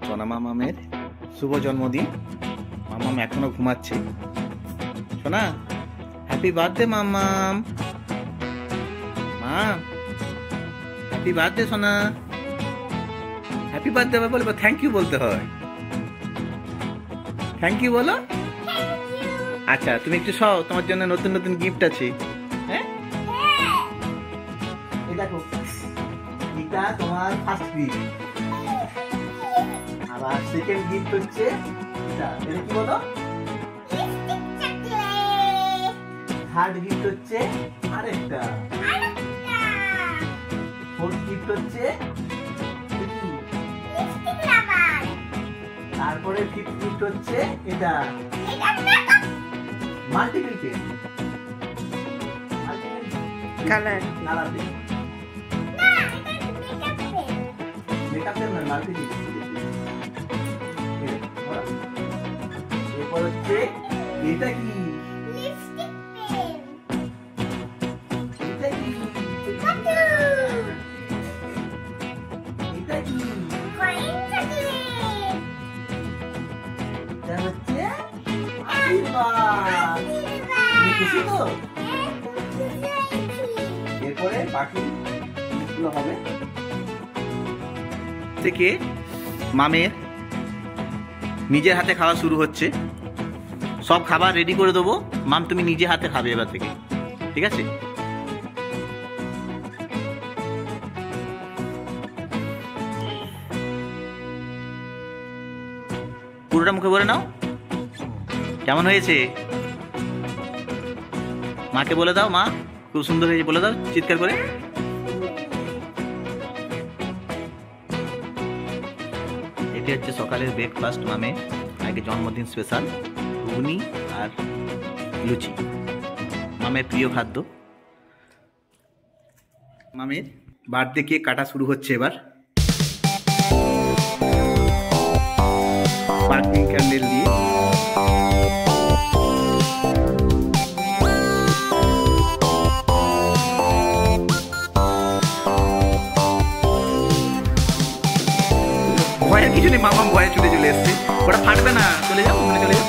সোনা মামামের শুভ জন্মদিন। মামাম এখনো ঘুমাচ্ছে। সোনা, হ্যাপি বার্থডে মামাম। মাম, হ্যাপি বার্থডে সোনা। হ্যাপি বার্থডে বলে থ্যাংক ইউ বলতে হয়। থ্যাংক ইউ বলো। আচ্ছা, তুমি একটু সও, তোমার জন্য নতুন নতুন গিফট আছে। হ্যাঁ, এই দেখো, এটা তোমার ফার্স্ট গিফট। আবার সেকেন্ড গিফট হচ্ছে এটা, এটা কি বলো? থার্ড গিফট হচ্ছে আরেকটা। ফোর্থ গিফট হচ্ছে তারপরে ফিফথ গিফট হচ্ছে এটা multiple pen. Colour colour pen, makeup pen না, মাল্টিপল। এরপর হচ্ছে এটা কি? Lipstick pen. এটা কি? এটা কি? Fine chocolate. এটা হচ্ছে আশীর্বাদ। তুমি খুশি তো? এরপরে বাকি জিনিসগুলো হবে থেকে মামের নিজের হাতে খাওয়া শুরু হচ্ছে। সব খাবার রেডি করে দেবো, মাম তুমি নিজে হাতে খাবে এবার থেকে, ঠিক আছে? পুরোটা মুখে ভরে নাও। কেমন হয়েছে? মাকে বলে দাও, মা খুব সুন্দর হয়েছে বলে দাও চিৎকার করে। এটি হচ্ছে সকালের ব্রেকফাস্ট মামে, আগে জন্মদিন স্পেশাল ঘুগনি আর লুচি, মামের প্রিয় খাদ্য। মামের বার্থডে কেক কাটা শুরু হচ্ছে এবার। স্পার্কলিং ক্যান্ডেল দিয়ে ভয়ের কিছু নেই, মামা ভয়ে চলে এসছে। ওটা ফাটবে না, চলে যাও, চলে যাও।